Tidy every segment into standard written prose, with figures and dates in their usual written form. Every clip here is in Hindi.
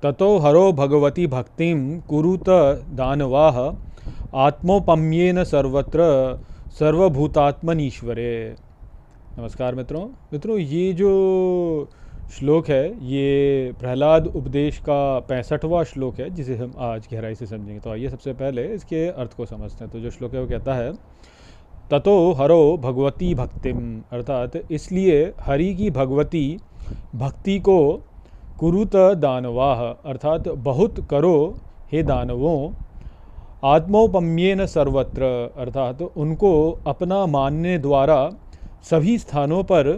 ततो हरो भगवती भक्तिं कुरुत दानवाः आत्मोपम्येन सर्वत्र सर्वभूतात्मनीश्वरे। नमस्कार मित्रों, ये जो श्लोक है ये प्रहलाद उपदेश का 65वां श्लोक है, जिसे हम आज गहराई से समझेंगे। तो आइए सबसे पहले इसके अर्थ को समझते हैं। तो जो श्लोक है वो कहता है, ततो हरो भगवती भक्तिम, अर्थात इसलिए हरि की भगवती भक्ति को कुरुत दानवाः, अर्थात बहुत करो हे दानवों, आत्मोपम्येन सर्वत्र, अर्थात उनको अपना मानने द्वारा सभी स्थानों पर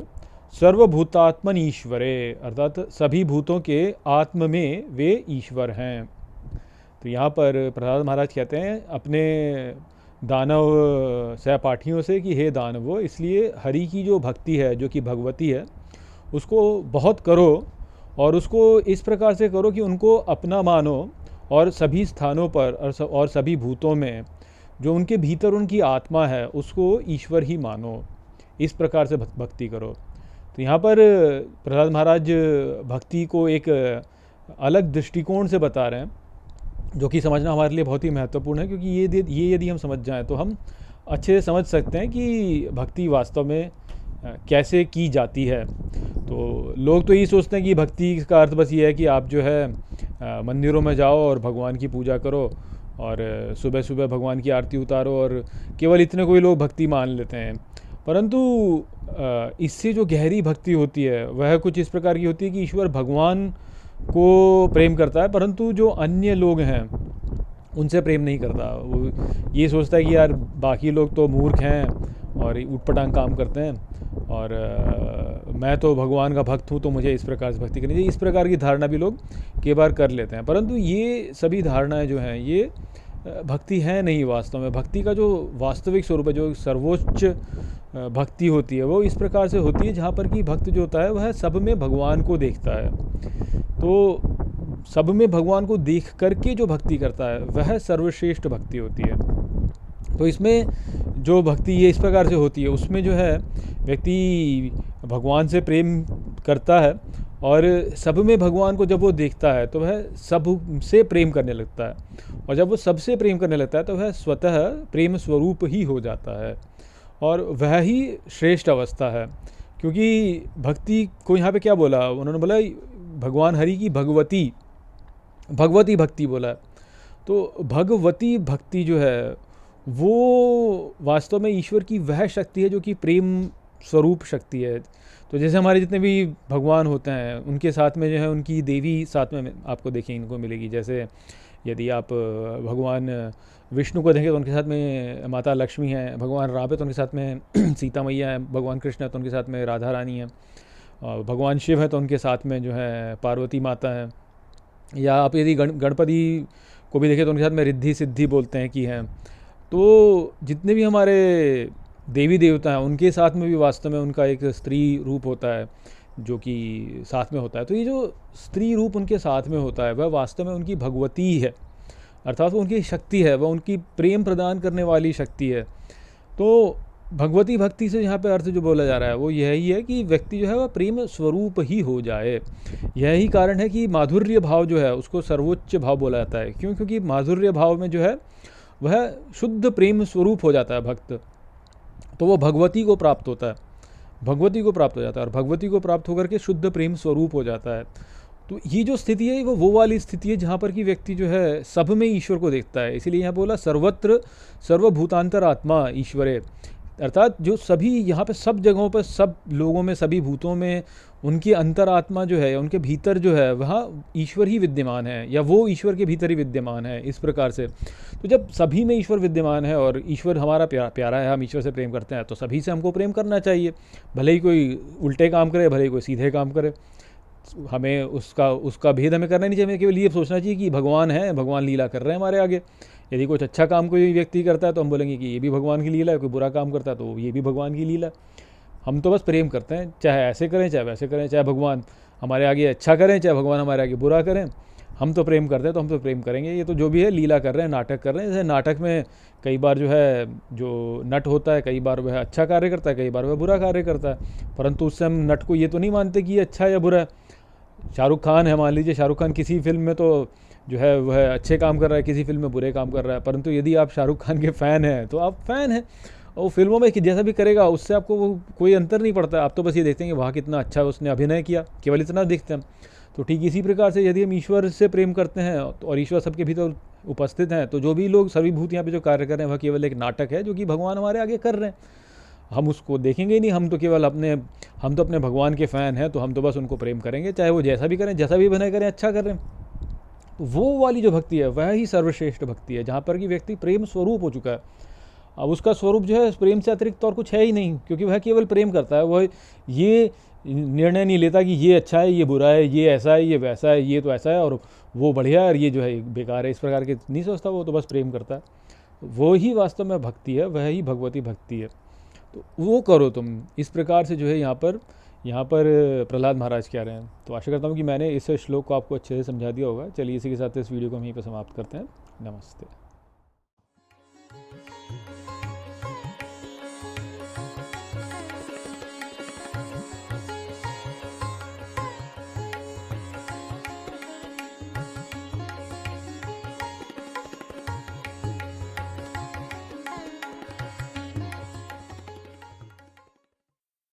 सर्वभूतात्मन ईश्वरे, अर्थात सभी भूतों के आत्म में वे ईश्वर हैं। तो यहाँ पर प्रहलाद महाराज कहते हैं अपने दानव सहपाठियों से कि हे दानवों, इसलिए हरि की जो भक्ति है, जो कि भगवती है, उसको बहुत करो और उसको इस प्रकार से करो कि उनको अपना मानो और सभी स्थानों पर और सभी भूतों में जो उनके भीतर उनकी आत्मा है उसको ईश्वर ही मानो। इस प्रकार से भक्ति करो। तो यहाँ पर प्रहलाद महाराज भक्ति को एक अलग दृष्टिकोण से बता रहे हैं, जो कि समझना हमारे लिए बहुत ही महत्वपूर्ण है, क्योंकि ये यदि हम समझ जाएं तो हम अच्छे से समझ सकते हैं कि भक्ति वास्तव में कैसे की जाती है। तो लोग तो यही सोचते हैं कि भक्ति का अर्थ बस ये है कि आप जो है मंदिरों में जाओ और भगवान की पूजा करो और सुबह सुबह भगवान की आरती उतारो, और केवल इतने कोई लोग भक्ति मान लेते हैं। परंतु इससे जो गहरी भक्ति होती है वह कुछ इस प्रकार की होती है कि ईश्वर भगवान को प्रेम करता है, परंतु जो अन्य लोग हैं उनसे प्रेम नहीं करता। वो ये सोचता है कि यार बाकी लोग तो मूर्ख हैं और ऊटपटांग काम करते हैं, और मैं तो भगवान का भक्त हूँ तो मुझे इस प्रकार से भक्ति करनी चाहिए। इस प्रकार की धारणा भी लोग कई बार कर लेते हैं, परंतु ये सभी धारणाएं जो हैं ये भक्ति है नहीं। वास्तव में भक्ति का जो वास्तविक स्वरूप है, जो सर्वोच्च भक्ति होती है, वो इस प्रकार से होती है जहाँ पर कि भक्त जो होता है वह सब में भगवान को देखता है। तो सब में भगवान को देख करके जो भक्ति करता है वह सर्वश्रेष्ठ भक्ति होती है। तो इसमें जो भक्ति ये इस प्रकार से होती है, उसमें जो है व्यक्ति भगवान से प्रेम करता है और सब में भगवान को जब वो देखता है तो वह सब से प्रेम करने लगता है, और जब वो सबसे प्रेम करने लगता है तो वह स्वतः प्रेम स्वरूप ही हो जाता है, और वह ही श्रेष्ठ अवस्था है। क्योंकि भक्ति को यहाँ पे क्या बोला उन्होंने, बोला भगवान हरि की भगवती भक्ति बोला। तो भगवती भक्ति जो है वो वास्तव में ईश्वर की वह शक्ति है जो कि प्रेम स्वरूप शक्ति है। तो जैसे हमारे जितने भी भगवान होते हैं उनके साथ में जो है उनकी देवी साथ में आपको देखिए इनको मिलेगी। जैसे यदि आप भगवान विष्णु को देखें तो उनके साथ में माता लक्ष्मी हैं, भगवान राम है तो उनके साथ में सीता मैया है, भगवान कृष्ण है तो उनके साथ में राधा रानी है, और भगवान शिव है तो उनके साथ में जो है पार्वती माता है, या आप यदि गणपति को भी देखें तो उनके साथ में रिद्धि सिद्धि बोलते हैं कि हैं। तो जितने भी हमारे देवी देवता हैं उनके साथ में भी वास्तव में उनका एक स्त्री रूप होता है जो कि साथ में होता है। तो ये जो स्त्री रूप उनके साथ में होता है वह वास्तव में उनकी भगवती है, अर्थात वो उनकी शक्ति है, वह उनकी प्रेम प्रदान करने वाली शक्ति है। तो भगवती भक्ति से यहाँ पे अर्थ जो बोला जा रहा है वो यही है कि व्यक्ति जो है वह प्रेम स्वरूप ही हो जाए। यही कारण है कि माधुर्य भाव जो है उसको सर्वोच्च भाव बोला जाता है। क्यों? क्योंकि माधुर्य भाव में जो है वह शुद्ध प्रेम स्वरूप हो जाता है भक्त, तो वो भगवती को प्राप्त होता है, भगवती को प्राप्त हो जाता है, और भगवती को प्राप्त होकर के शुद्ध प्रेम स्वरूप हो जाता है। तो ये जो स्थिति है वो वाली स्थिति है जहाँ पर कि व्यक्ति जो है सब में ईश्वर को देखता है। इसीलिए यहाँ बोला सर्वत्र सर्वभूतांतर आत्मा ईश्वरे, अर्थात जो सभी यहाँ पे सब जगहों पर सब लोगों में सभी भूतों में उनकी अंतरात्मा जो है, उनके भीतर जो है वहाँ ईश्वर ही विद्यमान है, या वो ईश्वर के भीतर ही विद्यमान है। इस प्रकार से तो जब सभी में ईश्वर विद्यमान है और ईश्वर हमारा प्यारा है, हम ईश्वर से प्रेम करते हैं, तो सभी से हमको प्रेम करना चाहिए। भले ही कोई उल्टे काम करे, भले ही कोई सीधे काम करे, हमें उसका भेद हमें करना नहीं चाहिए। हमें केवल ये सोचना चाहिए कि भगवान है, भगवान लीला कर रहे हैं हमारे आगे। यदि कुछ अच्छा काम कोई व्यक्ति करता है तो हम बोलेंगे कि ये भी भगवान की लीला है, कोई बुरा काम करता है तो ये भी भगवान की लीला। हम तो बस प्रेम करते हैं, चाहे ऐसे करें चाहे वैसे करें, चाहे भगवान हमारे आगे अच्छा करें चाहे भगवान हमारे आगे बुरा करें, हम तो प्रेम करते हैं तो हम तो प्रेम करेंगे। ये तो जो भी है लीला कर रहे हैं, नाटक कर रहे हैं। जैसे नाटक में कई बार जो है जो नट होता है, कई बार वह अच्छा कार्य करता है, कई बार वह बुरा कार्य करता है, परंतु उससे हम नट को ये तो नहीं मानते कि ये अच्छा है या बुरा है। शाहरुख खान है, मान लीजिए शाहरुख खान किसी फिल्म में तो जो है वह अच्छे काम कर रहा है, किसी फिल्म में बुरे काम कर रहा है, परंतु यदि आप शाहरुख खान के फ़ैन हैं तो आप फ़ैन हैं, और वो फिल्मों में जैसा भी करेगा उससे आपको वो कोई अंतर नहीं पड़ता। आप तो बस ये देखते हैं कि वहाँ कितना अच्छा उसने अभिनय किया, केवल इतना देखते हैं। तो ठीक इसी प्रकार से यदि हम ईश्वर से प्रेम करते हैं और ईश्वर सबके भीतर उपस्थित हैं, तो जो भी लोग सर्वभूत यहाँ पे जो कार्य कर रहे हैं वह केवल एक नाटक है जो कि भगवान हमारे आगे कर रहे हैं। हम उसको देखेंगे ही नहीं, हम तो केवल हम तो अपने भगवान के फ़ैन हैं, तो हम तो बस उनको प्रेम करेंगे, चाहे वो जैसा भी करें, जैसा भी अभिनय करें, अच्छा कर रहे हैं। तो वो वाली जो भक्ति है वह ही सर्वश्रेष्ठ भक्ति है, जहाँ पर कि व्यक्ति प्रेम स्वरूप हो चुका है। अब उसका स्वरूप जो है प्रेम से अतिरिक्त और कुछ है ही नहीं, क्योंकि वह केवल प्रेम करता है। वह ये निर्णय नहीं लेता कि ये अच्छा है, ये बुरा है, ये ऐसा है, ये वैसा है, ये तो ऐसा है और वो बढ़िया है और ये जो है बेकार है, इस प्रकार के नहीं सोचता। वो तो बस प्रेम करता है। वो ही वास्तव में भक्ति है, वह ही भगवती भक्ति है। तो वो करो तुम, इस प्रकार से जो है यहाँ पर प्रहलाद महाराज कह रहे हैं। तो आशा करता हूँ कि मैंने इस श्लोक को आपको अच्छे से समझा दिया होगा। चलिए इसी के साथ इस वीडियो को हम यहीं पर समाप्त करते हैं। नमस्ते।